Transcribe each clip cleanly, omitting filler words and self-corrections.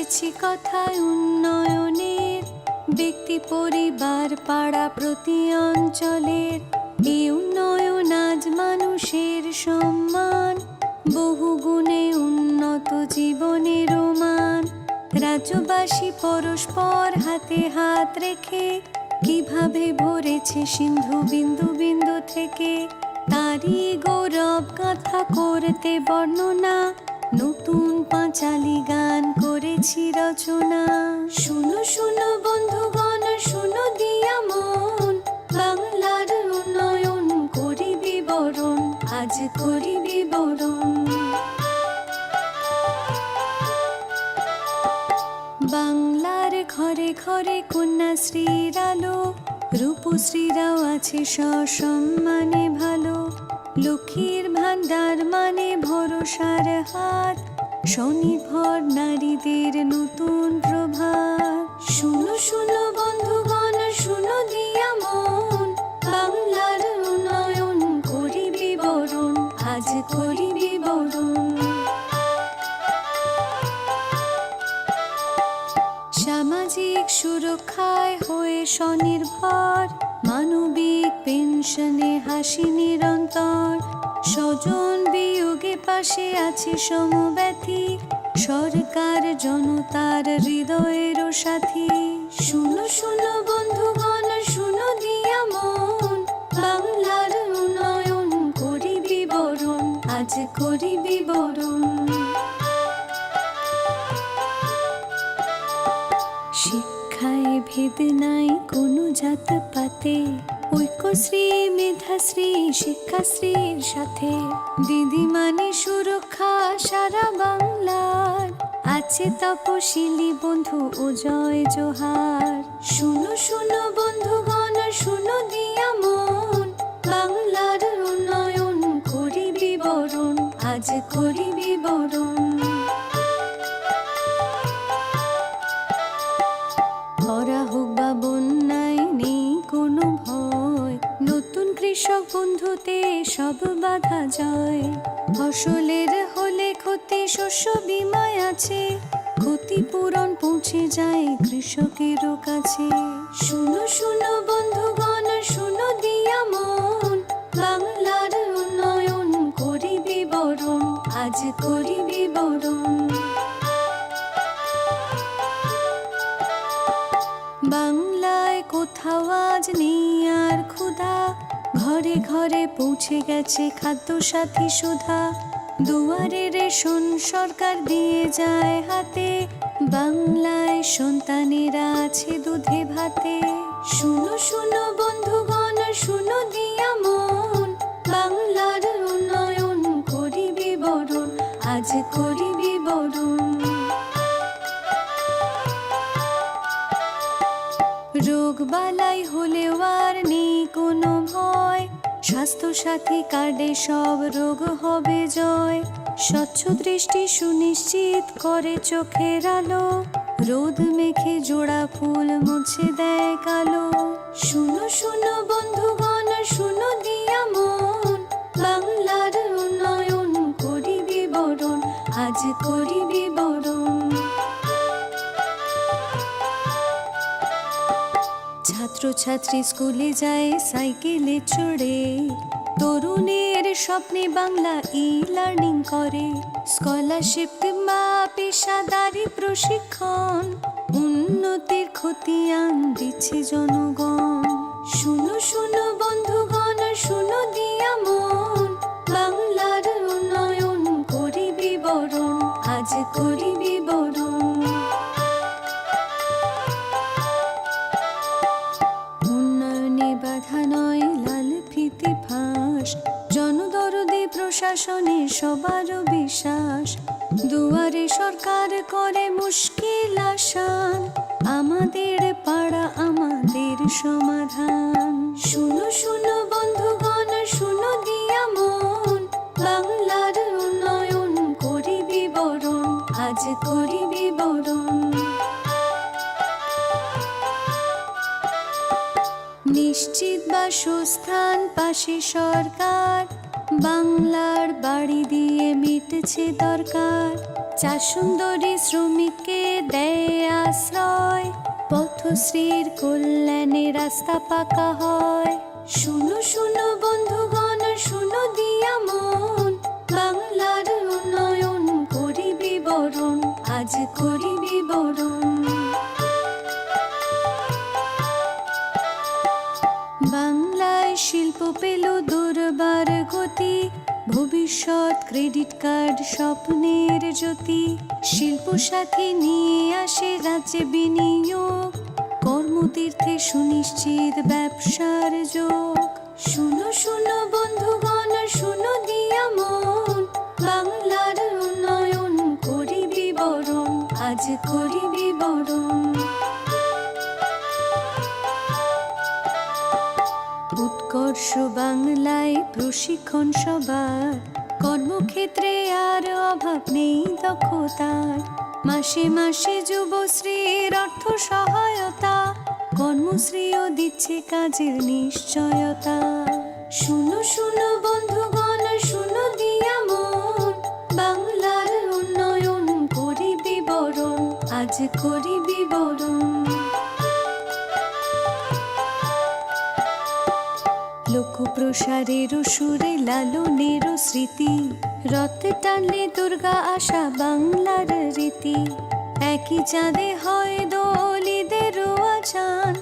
শুনেছি কথায় উন্নয়নের, ব্যক্তি পরিবার পাড়া প্রতি অঞ্চলের এই উন্নয়ন আজ মানুষের সম্মান, বহু গুণে উন্নত জীবনের মান। রাজ্যবাসী পরস্পর হাতে হাত রেখে কিভাবে ভরেছে সিন্ধু বিন্দু বিন্দু থেকে, তারই গৌরব গাথা করতে বর্ণনা নতুন পাঁচালী গান করেছি রচনা। শুনো শুনো বন্ধুগণ, শুনো দিয়া মন, বাংলার উন্নয়ন করি বিবরণ, আজ করি বিবরণ। বাংলার ঘরে ঘরে কন্যাশ্রীর আলো, রূপশ্রীরাও আছে সসম্মানে ভালো। লক্ষ্মীর ভান্ডার মানে ভরসার হাত, স্বনির্ভর নারীদের নতুন প্রভাত। শুনো শুনো বন্ধুগণ, শুনো দিয়া মন, বাংলার উন্নয়ন করি বিবরণ, আজ করি বিবরণ। সামাজিক সুরক্ষায় হয়ে স্বনির্ভর, মানবিক পেনশনে হাসি নিরন্তর। স্বজন বিয়োগে পাশে আছে সমব্যথী, সরকার জনতার হৃদয়ের সাথী। শুনো শুনো বন্ধুগণ, শুনো দিয়া মন, বাংলার উন্নয়ন করি বিবরণ, আজ করি বিবরণ। শিক্ষায় ভেদ নাই কোনো জাত পাতে, ঐক্যশ্রী মেধাশ্রী শিক্ষাশ্রীর সাথে। দিদিমানি সুরক্ষা সারা বাংলার, আছে তপশিলি বন্ধু ও জয় জোহার। শুনো শুনো বন্ধুগণ, শুনো দিয়া মন, বাংলার উন্নয়ন করি বিবরণ, আজ করি বিবরণ। খরা হোক বা বন্যায় নেই কোনো ভয়, নতুন কৃষক বন্ধুতে সব বাধা জয়। ফসলের হলে ক্ষতি শস্য বীমায় আছে, ক্ষতিপূরণ পৌঁছে যায় কৃষকেরও কাছে। শুনো শুনো বন্ধুগণ, শুনো দিয়া মন, বাংলার উন্নয়ন করি বিবরণ, আজ করি বিবরণ। বাংলায় কোথাও আজ নেই আর ক্ষুধা, ঘরে ঘরে পৌঁছে গেছে খাদ্য সাথী সুধা। দুয়ারে রেশন সরকার দিয়ে যায় হাতে, বাংলায় সন্তানেরা আছে দুধে ভাতে। শুনো শুনো বন্ধুগণ, শুনো দিয়া মন, বাংলার উন্নয়ন করি বিবরণ, আজ করি বিবরণ। রোগ বালাই হলেও আর নেই কোনো ভয়, স্বাস্থ্য সাথী কার্ডে সব রোগ হবে জয়। স্বচ্ছ দৃষ্টি সুনিশ্চিত করে চোখের আলো, রোদ মেখে জোড়া ফুল মুছে দেয় কালো। শুনো শুনো বন্ধুগণ, শুনো দিয়া মন, বাংলার উন্নয়ন করি বিবরণ, আজ করি বিবরণ। ছাত্রছাত্রী স্কুলে যায় সাইকেলে চড়ে, তরুণের স্বপ্নে বাংলা ই লার্নিং করে। স্কলারশিপ কিংবা পেশাদারি প্রশিক্ষণ, উন্নতির খতিয়ান দিচ্ছে জনগণ। শুনো শুনো বন্ধুগণ, শুনো দিয়া মন, বাংলার উন্নয়ন করি বিবরণ, আজ করি বিবরণ। বাধা নয় লাল ফিতে ফাঁস, জনদরদে প্রশাসনে সবার বিশ্বাস। দুয়ারে সরকার করে মুশকিল আসান, আমাদের পাড়া আমাদের সমাধান। শুনো শুনো বন্ধুগণ, শুনো দিয়া মন, বাংলার উন্নয়ন করি বিবরণ, আজ করি বিবরণ। নিশ্চিত বাসস্থান পাশে সরকার, বাংলার বাড়ি দিয়ে মিটছে দরকার, চা সুন্দরী শ্রমিককে দেয় আশ্রয়, পথশ্রীর কল্যাণে রাস্তা পাকা হয়। শুনো শুনো বন্ধুগণ, শুনো দিয়া মন, বাংলার উন্নয়ন করি বিবরণ, আজ করি বিবরণ। বাংলায় শিল্প পেল দুর্বার গতি, ভবিষ্যৎ ক্রেডিট কার্ড স্বপ্নের জ্যোতি। শিল্প সাথী নিয়ে আসে রাজ্যে বিনিয়োগ, কর্মতীর্থে সুনিশ্চিত ব্যবসার যোগ। শুনো শুনো বন্ধুগণ, শুনো দিয়া মন, বাংলার উন্নয়ন করি বিবরণ, আজ করি বিবরণ। উৎকর্ষ বাংলায় প্রশিক্ষণ সবার, কর্মক্ষেত্রে আর অভাব নেই দক্ষতার। মাসে মাসে যুবশ্রীর অর্থ সহায়তা, কর্মশ্রীও দিচ্ছে কাজের নিশ্চয়তা। শুনো শুনো বন্ধুগণ, শুনো দিয়া মন, বাংলার উন্নয়ন করি বিবরণ, আজ করি বিবরণ। লোক প্রসারের সুরে লালনের স্মৃতি, রথে টানলে দুর্গা আসা বাংলার রীতি। একই চাঁদে হয় দোল, ঈদেরও আজান,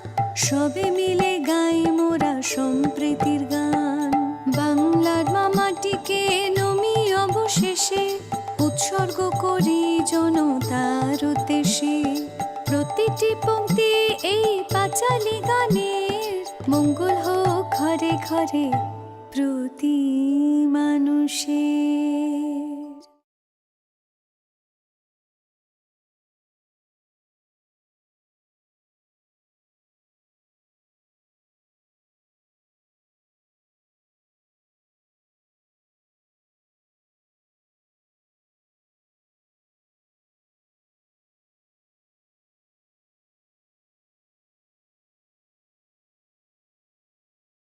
সবে মিলে গাই মোরা সম্প্রীতির গান। বাংলার মাটিকে নমি অবশেষে উৎসর্গ করি জনতার উদ্দেশ্যে। প্রতিটি পংক্তি এই পাঁচালী গানের, মঙ্গল হোক ঘরে ঘরে প্রতি মানুষের।